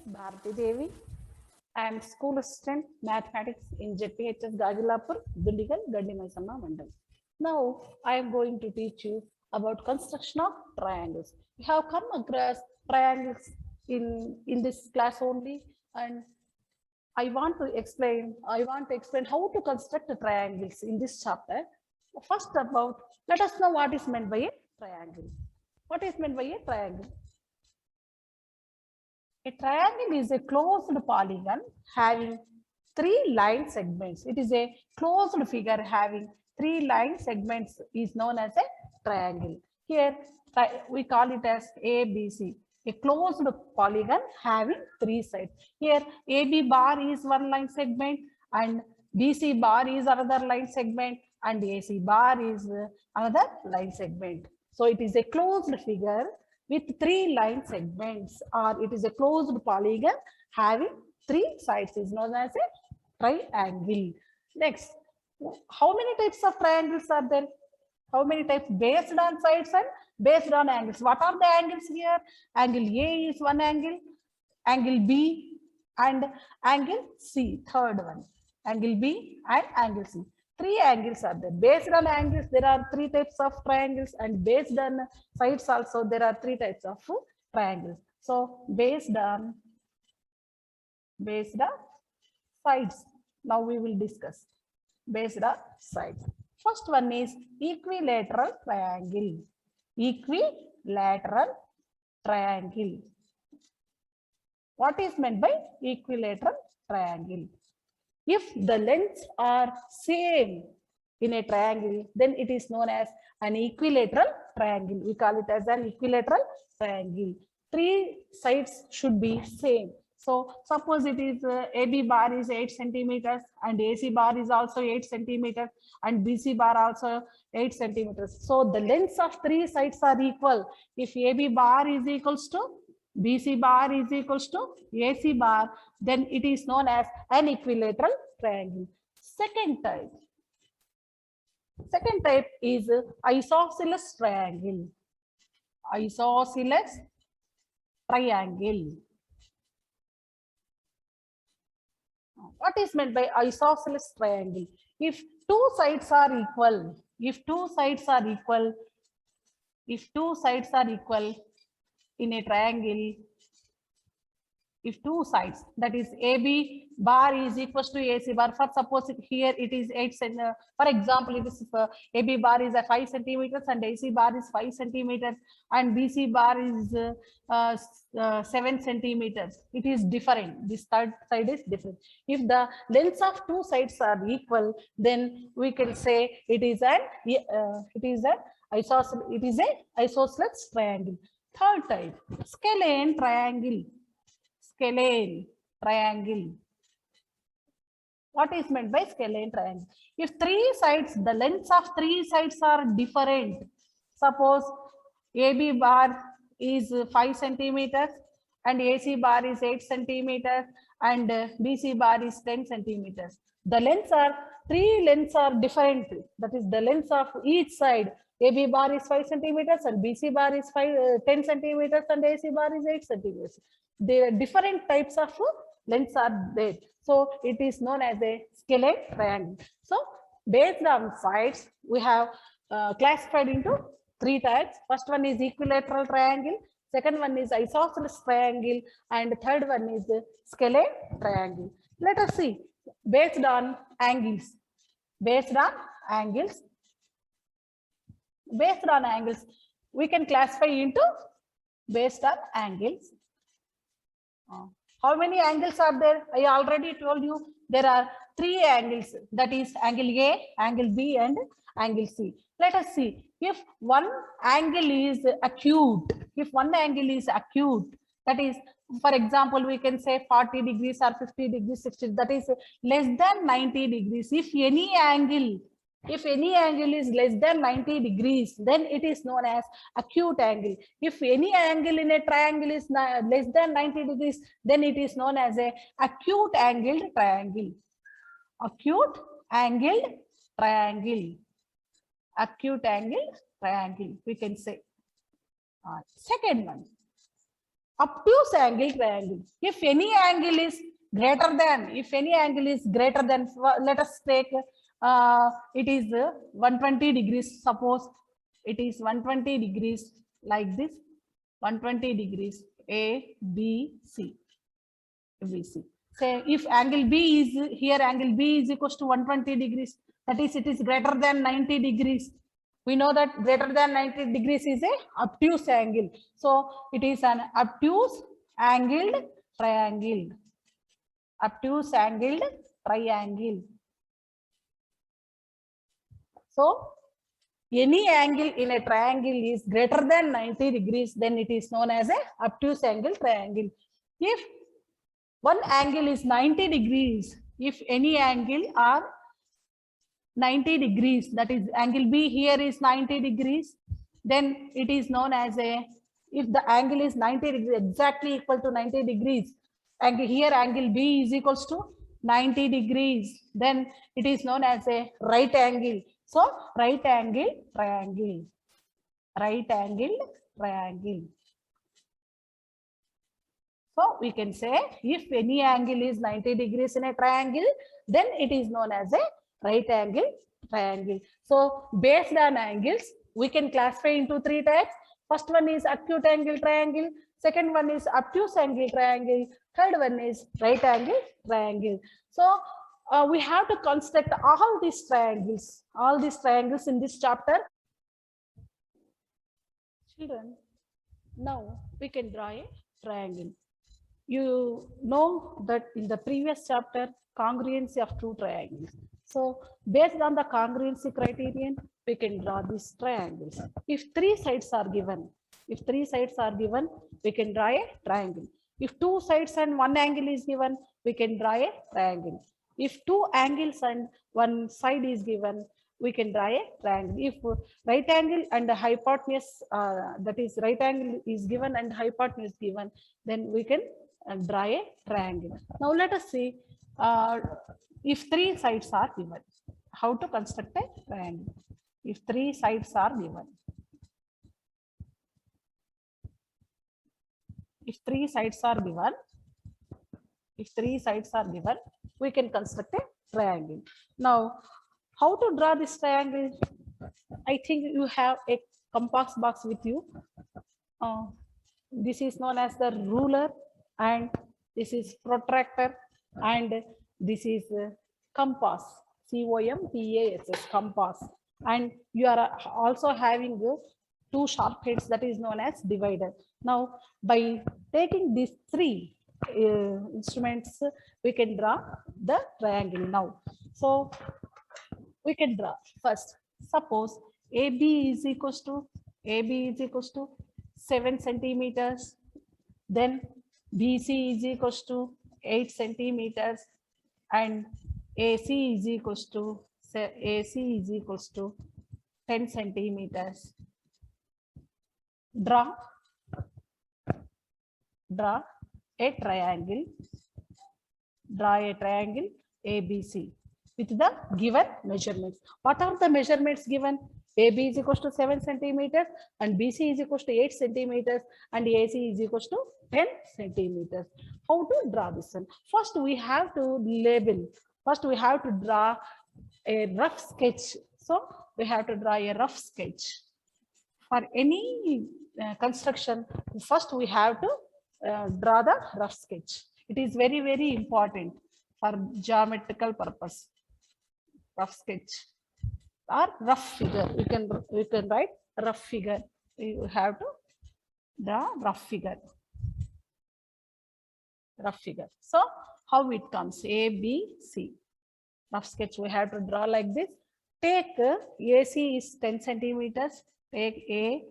Bharati Devi. I am school assistant mathematics in JPHS Gagilapur, Dundigal, Gandimaisamma Mandal. Now I am going to teach you about construction of triangles. We have come across triangles in this class only, and I want to explain how to construct the triangles in this chapter. First let us know what is meant by a triangle. What is meant by a triangle? A triangle is a closed polygon having three line segments. It is a closed figure having three line segments is known as a triangle. Here we call it as ABC, a closed polygon having three sides. Here AB bar is one line segment and BC bar is another line segment and AC bar is another line segment. So it is a closed figure with three line segments, or it is a closed polygon having three sides is known as a triangle. Next, how many types of triangles are there? How many types? Based on sides and based on angles. What are the angles here? Angle A is one angle, angle B and angle C, third one. Angle B and angle C. Three angles are there. Based on angles, there are three types of triangles, and based on sides also, there are three types of triangles. So based on sides, now we will discuss based on sides. First one is equilateral triangle. Equilateral triangle. What is meant by equilateral triangle? If the lengths are same in a triangle, then it is known as an equilateral triangle. We call it as an equilateral triangle. Three sides should be same. So suppose it is AB bar is 8 centimeters and AC bar is also 8 centimeters and BC bar also 8 centimeters. So the lengths of three sides are equal. If AB bar is equals to BC bar is equals to AC bar, then it is known as an equilateral triangle. Second type is isosceles triangle. Isosceles triangle. What is meant by isosceles triangle? If two sides are equal in a triangle, if two sides, that is AB bar is equals to AC bar, for suppose here it is 8 centimeters. For example, it is AB bar is 5 centimeters and AC bar is 5 centimeters and BC bar is 7 centimeters. It is different. This third side is different. If the lengths of two sides are equal, then we can say it is an isosceles triangle. Third type, scalene triangle. Scalene triangle. What is meant by scalene triangle? If three sides, the lengths of three sides are different. Suppose AB bar is 5 centimeters and AC bar is 8 centimeters and BC bar is 10 centimeters. The three lengths are different. That is the lengths of each side. AB bar is 5 centimeters and BC bar is 10 centimeters and AC bar is 8 centimeters. There are different types of lengths are there. So it is known as a scalene triangle. So based on sides, we have classified into three types. First one is equilateral triangle. Second one is isosceles triangle. And third one is scalene triangle. Let us see based on angles. Based on angles, we can classify into based on angles. How many angles are there? I already told you there are three angles, that is angle A, angle B and angle C. Let us see if one angle is acute. If one angle is acute, that is, for example, we can say 40 degrees or 50 degrees, 60, that is less than 90 degrees. If any angle is less than 90 degrees, then it is known as acute angle. If any angle in a triangle is less than 90 degrees, then it is known as a acute angled triangle. Acute angled triangle. Acute angled triangle, we can say. Second one, obtuse angle triangle. If any angle is greater than, let us take, it is 120 degrees. Suppose it is 120 degrees like this, 120 degrees A, B, C. Say if angle B is here, angle B is equals to 120 degrees. That is, it is greater than 90 degrees. We know that greater than 90 degrees is a obtuse angle. So it is an obtuse angled triangle. Obtuse angled triangle. So any angle in a triangle is greater than 90 degrees, then it is known as a obtuse angle triangle. If one angle is 90 degrees, if any angle are 90 degrees, that is angle B here is 90 degrees, then it is known as a, if the angle is 90 degrees, exactly equal to 90 degrees, and here angle B is equals to 90 degrees, then it is known as a right angle. So right angle triangle, right angle triangle. So we can say if any angle is 90 degrees in a triangle, then it is known as a right angle triangle. So based on angles, we can classify into three types. First one is acute angle triangle. Second one is obtuse angle triangle. Third one is right angle triangle. So we have to construct all these triangles in this chapter. Children, now we can draw a triangle. You know that in the previous chapter, congruency of two triangles. So based on the congruency criterion, we can draw these triangles. If three sides are given, we can draw a triangle. If two sides and one angle is given, we can draw a triangle. If two angles and one side is given, we can draw a triangle. If right angle and the hypotenuse, that is right angle is given and hypotenuse given, then we can draw a triangle. Now let us see if three sides are given, how to construct a triangle. If three sides are given, we can construct a triangle. Now, how to draw this triangle? I think you have a compass box with you. This is known as the ruler, and this is protractor, and this is compass, C-O-M-P-A-S-S, compass. And you are also having two sharp heads, that is known as divider. Now, by taking these three instruments, we can draw the triangle now. So we can draw first. Suppose AB is equals to 7 centimeters. Then BC is equals to 8 centimeters, and AC is equals to 10 centimeters. Draw a triangle. ABC with the given measurements. What are the measurements given? AB is equals to 7 centimeters, and BC is equals to 8 centimeters, and AC is equals to 10 centimeters. How to draw this one? First, we have to label. First, we have to draw a rough sketch. So we have to draw a rough sketch. For any construction, first we have to draw the rough sketch. It is very, very important for geometrical purpose. Rough sketch or rough figure. We can write rough figure. You have to draw rough figure. So how it comes? A, B, C. Rough sketch we have to draw like this. Take AC is 10 centimeters. Take A,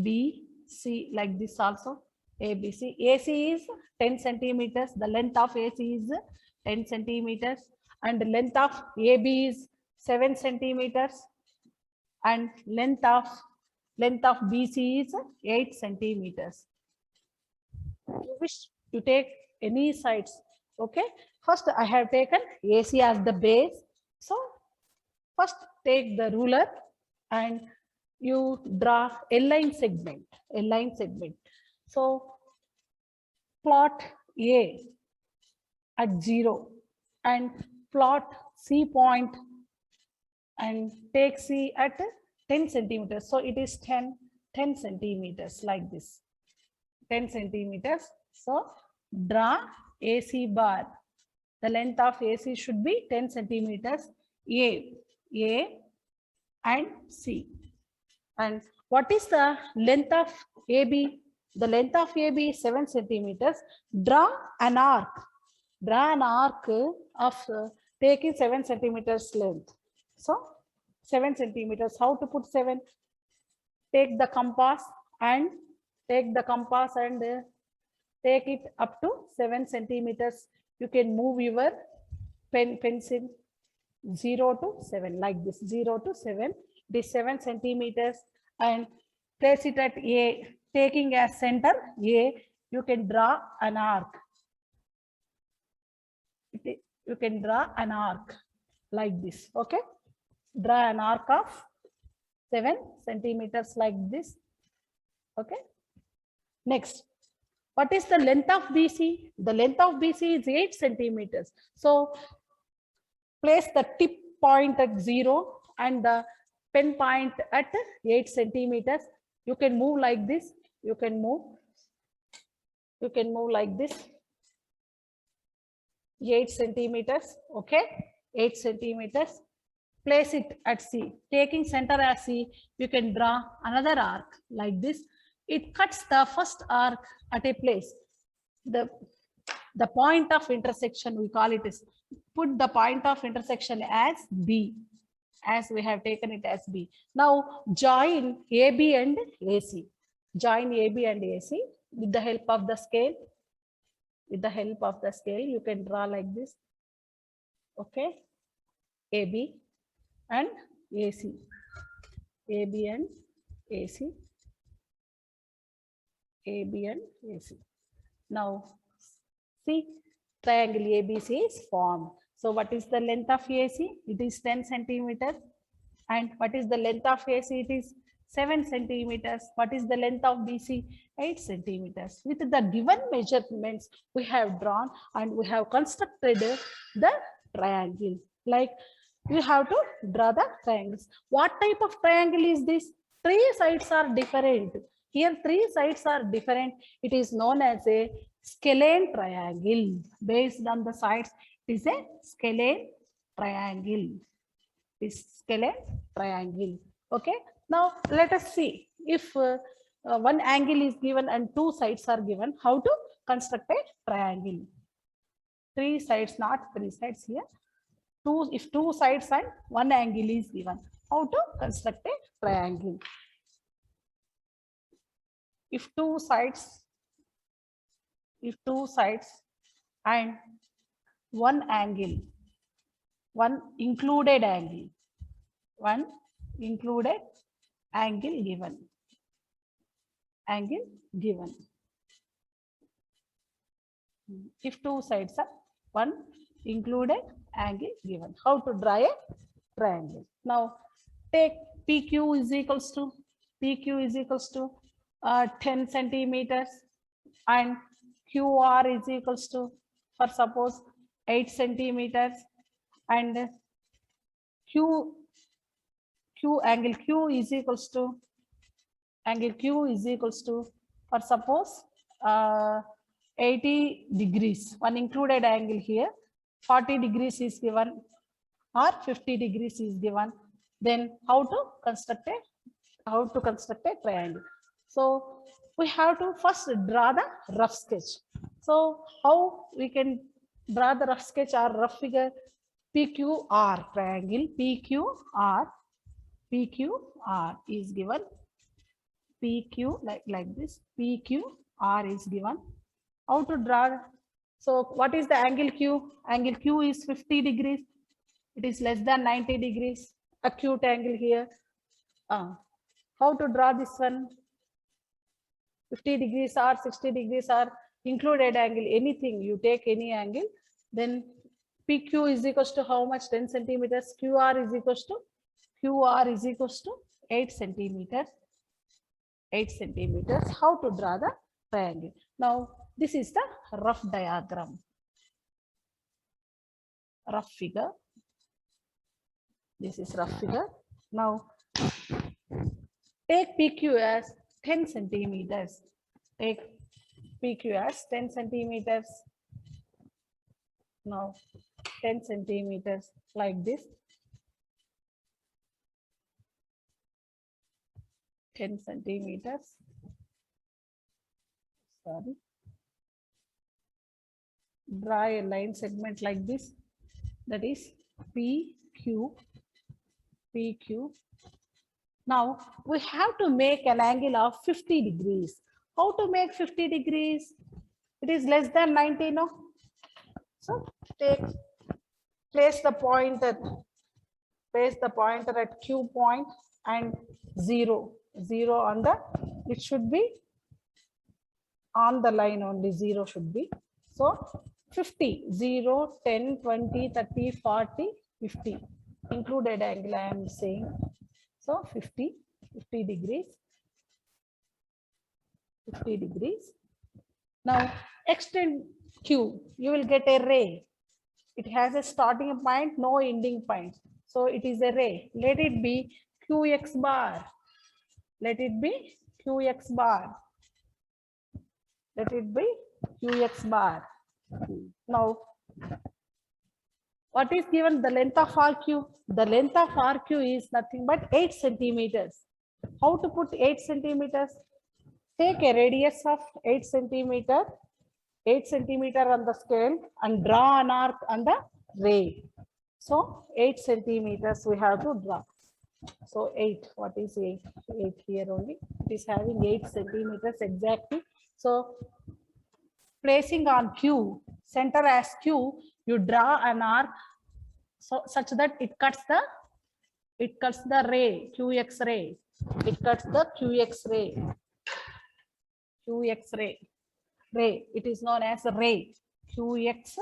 B, C like this also. A, B, C. AC is 10 centimeters. The length of AC is 10 centimeters. And the length of AB is 7 centimeters. And length of BC is 8 centimeters. You wish to take any sides. Okay. First, I have taken AC as the base. So first take the ruler and you draw a line segment. So plot A at 0 and plot C point and take C at 10 centimeters. So it is 10 centimeters like this, 10 centimeters. So draw AC bar. The length of AC should be 10 centimeters. A and C. And what is the length of AB? The length of AB is 7 centimeters. Draw an arc. Draw an arc of taking 7 centimeters length. So 7 centimeters. How to put 7? Take the compass and take it up to 7 centimeters. You can move your pencil 0 to 7 like this, 0 to 7. This 7 centimeters and place it at A. Taking as center A, you can draw an arc. You can draw an arc like this. Okay, draw an arc of 7 centimeters like this. Okay, next, what is the length of BC? The length of BC is 8 centimeters. So place the tip point at 0 and the pen point at 8 centimeters. You can move like this. You can move like this. 8 centimeters. Okay, 8 centimeters. Place it at C. Taking center as C, you can draw another arc like this. It cuts the first arc at a place. The point of intersection, we call it is, put the point of intersection as B, as we have taken it as B. Now join AB and AC. Join AB and AC with the help of the scale. With the help of the scale, you can draw like this. Okay, AB and AC. AB and AC. AB and AC. Now see, triangle ABC is formed. So what is the length of AC? It is 10 centimeters. And what is the length of AC? It is 7 centimeters. What is the length of BC? 8 centimeters. With the given measurements we have drawn and we have constructed the triangle. Like you have to draw the triangles. What type of triangle is this? 3 sides are different. Here 3 sides are different. It is known as a scalene triangle. Based on the sides, it is a scalene triangle. This scalene triangle. Okay. Now let us see if one angle is given and 2 sides are given, how to construct a triangle. 3 sides, not 3 sides here. If 2 sides and 1 angle is given, how to construct a triangle. If two sides and one angle, one included angle given. If 2 sides are, one included angle given. How to draw a triangle? Now take PQ is equals to 10 centimeters and QR is equals to, for suppose, 8 centimeters, and angle Q is equals to, for suppose 80 degrees. One included angle here, 40 degrees is given or 50 degrees is given. Then how to construct a triangle? So we have to first draw the rough sketch. So how we can draw the rough sketch or rough figure? PQR triangle. PQR is given. PQ like this. PQR is given. How to draw? So what is the angle Q? Angle Q is 50 degrees. It is less than 90 degrees. Acute angle here. How to draw this one? 50 degrees or 60 degrees or included angle, anything, you take any angle. Then PQ is equals to how much? 10 centimeters. QR is equals to 8 centimeters. 8 centimeters. How to draw the triangle? Now this is the rough diagram, rough figure. This is rough figure. Now take PQ as 10 centimeters. Take PQ as 10 centimeters. Now 10 centimeters like this. 10 centimeters. Sorry. Draw a line segment like this. That is PQ. PQ. Now we have to make an angle of 50 degrees. How to make 50 degrees? It is less than 90, no? So place the pointer at Q point and 0 on the, it should be on the line only, 0 should be. So 50, 0, 10, 20, 30, 40, 50. Included angle I am saying. So 50 degrees. 50 degrees. Now extend Q. You will get a ray. It has a starting point, no ending point. So it is a ray. Let it be QX bar. Let it be QX bar. Let it be QX bar. Now, what is given? The length of RQ. The length of RQ is nothing but 8 centimeters. How to put 8 centimeters? Take a radius of 8 centimeter on the scale and draw an arc on the ray. So 8 centimeters we have to draw. So 8, what is 8? 8 here only. It is having 8 centimeters exactly. So placing on Q, center as Q, you draw an arc so such that it cuts the ray, QX ray. It cuts the QX ray. QX ray. Ray. It is known as ray. QX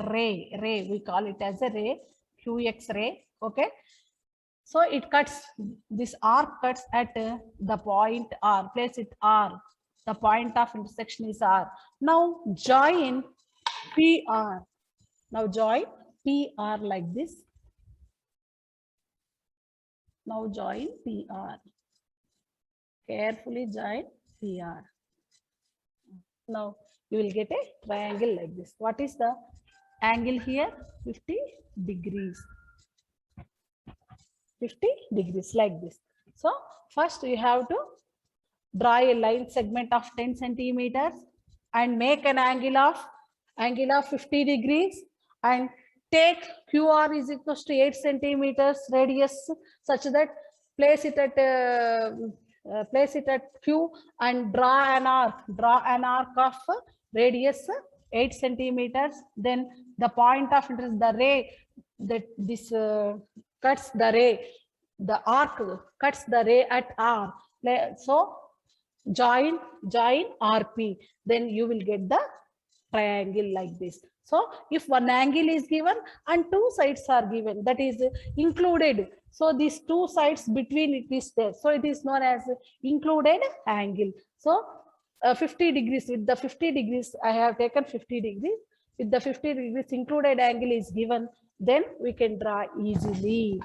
ray. Ray. We call it as a ray. QX ray. Okay. So it cuts, this arc cuts at the point R. Place it R. The point of intersection is R. Now join PR. Now join PR like this. Now join PR. Carefully join PR. Now you will get a triangle like this. What is the angle here? 50 degrees. 50 degrees like this. So first you have to draw a line segment of 10 centimeters and make an angle of 50 degrees and take QR is equals to 8 centimeters radius such that place it at Q and draw an arc of radius 8 centimeters. Then the point of interest, the ray, that this cuts the ray, the arc cuts the ray at R. So join RP, then you will get the triangle like this. So if one angle is given and two sides are given, that is included. So these two sides between it is there. So it is known as included angle. So 50 degrees, with the 50 degrees, I have taken 50 degrees. With the 50 degrees included angle is given, then we can draw easily.